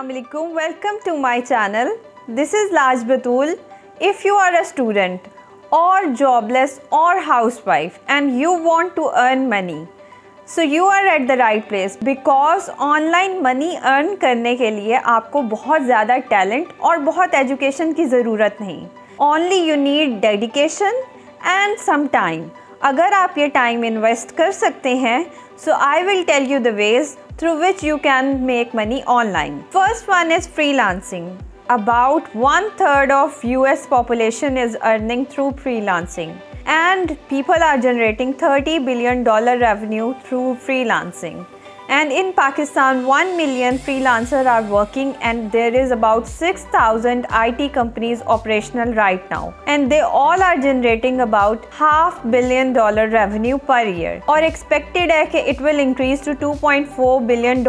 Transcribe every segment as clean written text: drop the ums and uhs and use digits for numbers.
Assalamualaikum. Welcome to my channel. This is Laaj Batool. If you are a student or jobless or housewife and you want to earn money, so you are at the right place because online money earn करने के लिए आपको बहुत ज़्यादा talent और बहुत education की ज़रूरत नहीं. Only you need dedication and some time. अगर आप ये टाइम इन्वेस्ट कर सकते हैं, so I will tell you the ways through which you can make money online. First one is freelancing. About 1/3 of US population is earning through freelancing, and people are generating $30 billion revenue through freelancing. And in Pakistan, 1 million freelancers are working, and there is about 6,000 IT companies operational right now. And they all are generating about $500 million revenue per year. और expected है कि it will increase to $2.4 billion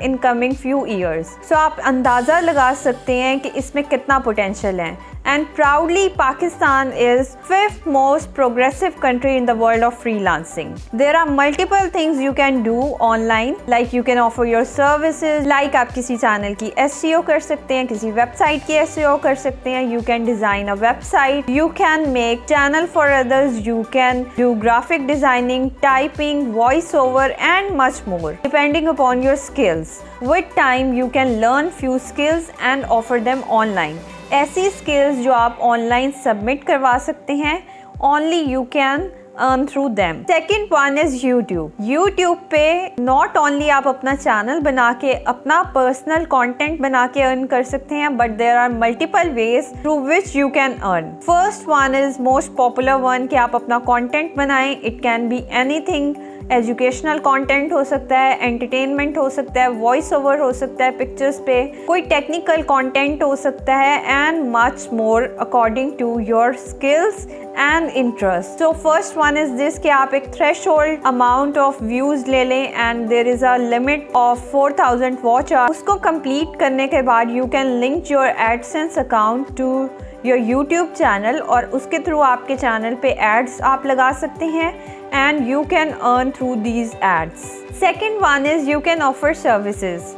in coming few years. So आप अंदाज़ा लगा सकते हैं कि इसमें कितना potential है. And proudly, Pakistan is 5th most progressive country in the world of freelancing. There are multiple things you can do online, like you can offer your services, like आप किसी channel की SEO कर सकते हैं, किसी website की SEO कर सकते हैं, you can design a website, you can make channel for others, you can do graphic designing, typing, voiceover and much more, depending upon your skills. With time, you can learn few skills and offer them online. ऐसी skills जो आप online submit करवा सकते हैं, only you can earn through them. Second one is YouTube. YouTube पे not only आप अपना channel बना के अपना पर्सनल कंटेंट बना के अर्न कर सकते हैं, but there are multiple ways through which you can earn. First one is most popular one कि आप अपना कंटेंट बनाएं. It can be anything. Educational content हो सकता है, एंटरटेनमेंट हो सकता है, वॉइस ओवर हो सकता है पिक्चर्स पे, कोई टेक्निकल कंटेंट हो सकता है, and much more according to your skills and interest. So first one is this कि आप एक थ्रेशोल्ड अमाउंट ऑफ व्यूज ले लें, and there is a limit of 4000 watch hours. उसको कंप्लीट करने के बाद you can link your AdSense account to your YouTube channel, और उसके थ्रू आपके चैनल पे एड्स आप लगा सकते हैं, and you can earn through these ads. Second one is you can offer services.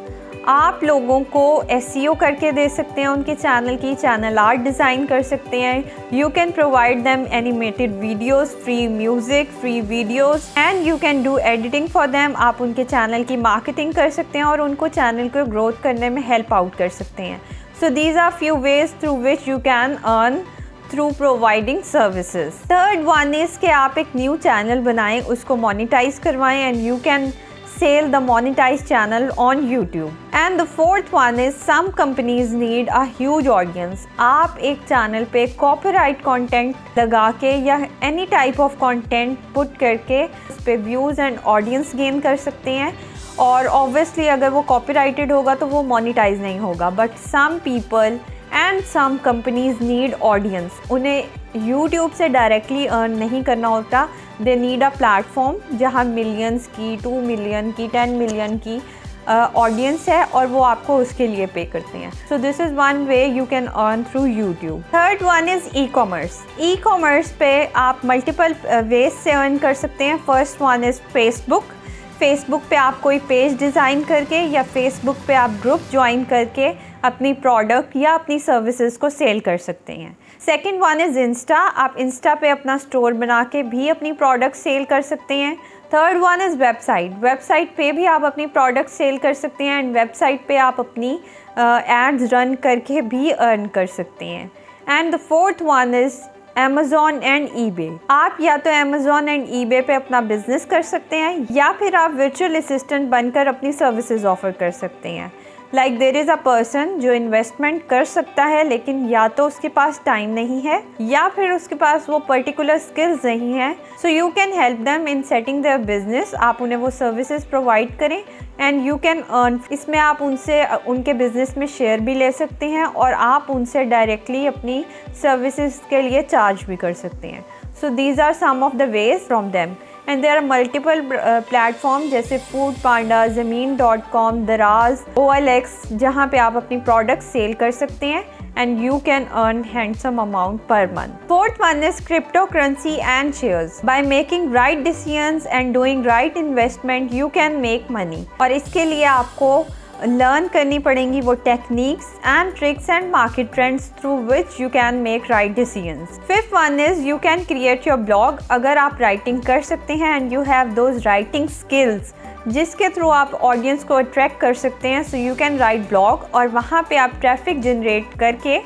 आप लोगों को SEO करके दे सकते हैं उनके चैनल की, चैनल आर्ट डिज़ाइन कर सकते हैं. You can provide them animated videos, free music, free videos, and you can do editing for them. आप उनके चैनल की मार्केटिंग कर सकते हैं और उनको चैनल को ग्रोथ करने में हेल्प आउट कर सकते हैं. So these are few ways through which you can earn through providing services. Third one is कि आप एक न्यू चैनल बनाएं, उसको मोनेटाइज करवाएं, and you can sell the monetized channel on YouTube. And the fourth one is some companies need a huge audience. आप एक channel पे copyright content लगा के या any type of content put करके उस पे views and audience gain कर सकते हैं, और obviously अगर वो copyrighted होगा तो वो monetize नहीं होगा. But some people and some companies need audience. उन्हें YouTube से डायरेक्टली अर्न नहीं करना होता. They need a platform जहाँ मिलियंस की, 2 मिलियन की, 10 मिलियन की ऑडियंस है, और वो आपको उसके लिए पे करते हैं. So this is one way you can earn through YouTube. Third one is e-commerce. E-commerce पे आप मल्टीपल वेज से अर्न कर सकते हैं. First one is Facebook. Facebook पे आप कोई पेज डिज़ाइन करके या फेसबुक पे आप ग्रुप ज्वाइन करके अपनी प्रोडक्ट या अपनी सर्विसेज को सेल कर सकते हैं. Second one is Insta. आप इंस्टा पे अपना स्टोर बना के भी अपनी प्रोडक्ट सेल कर सकते हैं. Third one is website. Website पे भी आप अपनी प्रोडक्ट सेल कर सकते हैं, एंड वेबसाइट पे आप अपनी एड्स रन करके भी अर्न कर सकते हैं. And the fourth one is Amazon and eBay. आप या तो Amazon and eBay पे अपना बिजनेस कर सकते हैं, या फिर आप वर्चुअल असिस्टेंट बनकर अपनी सर्विसेज ऑफर कर सकते हैं. Like there is a person जो इन्वेस्टमेंट कर सकता है, लेकिन या तो उसके पास टाइम नहीं है या फिर उसके पास वो पर्टिकुलर स्किल्स नहीं है. So you can help them in setting their business. आप उन्हें वो सर्विसेज प्रोवाइड करें, एंड यू कैन अर्न. इसमें आप उनसे उनके बिजनेस में शेयर भी ले सकते हैं, और आप उनसे डायरेक्टली अपनी सर्विसेज के लिए चार्ज भी कर सकते हैं. So these are some of the ways from them. And there are multiple platform जैसे फूड पांडा, ज़मीन.com, दराज, OLX, जहाँ पे आप अपनी प्रोडक्ट सेल कर सकते हैं, and you can earn handsome amount per month. Fourth one is cryptocurrency and shares. By making right decisions and doing right investment, you can make money. और इसके लिए आपको लर्न करनी पड़ेंगी वो techniques and tricks and market trends through which you can make right decisions. Fifth one is you can create your blog. अगर आप writing कर सकते हैं and you have those writing skills जिसके थ्रू आप ऑडियंस को अट्रैक्ट कर सकते हैं, so you can write blog और वहाँ पे आप ट्रैफिक जनरेट करके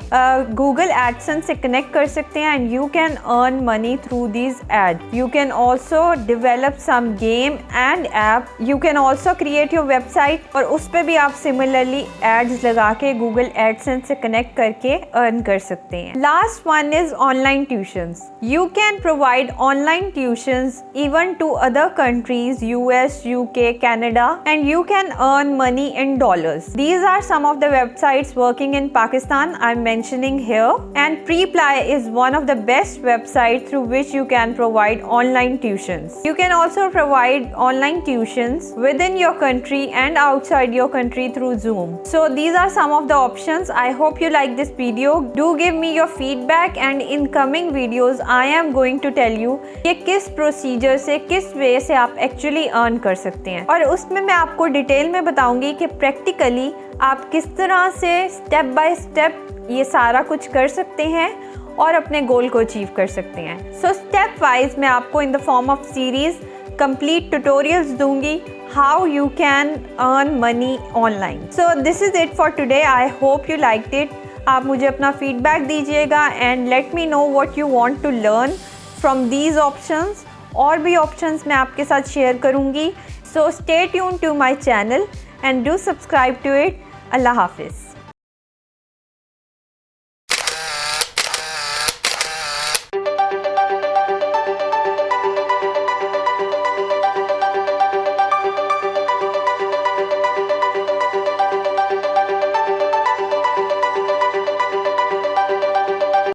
गूगल एडसेंस से कनेक्ट कर सकते हैं and you can earn money through these ad. You can also develop some game and app. You can also create your website और उस पर भी आप सिमिलरली एड्स लगा के गूगल एडसेंस से कनेक्ट करके अर्न कर सकते हैं। Last one is online tuitions. You can provide online tuitions even to other countries, US, UK, Canada, and you can earn money in dollars. These are some of the websites working in Pakistan I'm mentioning here, and Preply is one of the best websites through which you can provide online tuitions. You can also provide online tuitions within your country and outside your country through Zoom. So these are some of the options. I hope you like this video. Do give me your feedback, and in coming videos I am going to tell you कि किस procedure से, किस वे से आप actually earn कर सकते हैं, और उसमें मैं आपको डिटेल में बताऊंगी कि प्रैक्टिकली आप किस तरह से स्टेप बाय स्टेप ये सारा कुछ कर सकते हैं और अपने गोल को अचीव कर सकते हैं। सो स्टेप वाइज मैं आपको in the form of series complete tutorials दूंगी how you can earn money online. So this is it for today. I hope you liked it. आप मुझे अपना फीडबैक दीजिएगा and let me know what you want to learn from these options. और भी options मैं आपके साथ share करूंगी। So stay tuned to my channel and do subscribe to it. Allah Hafiz.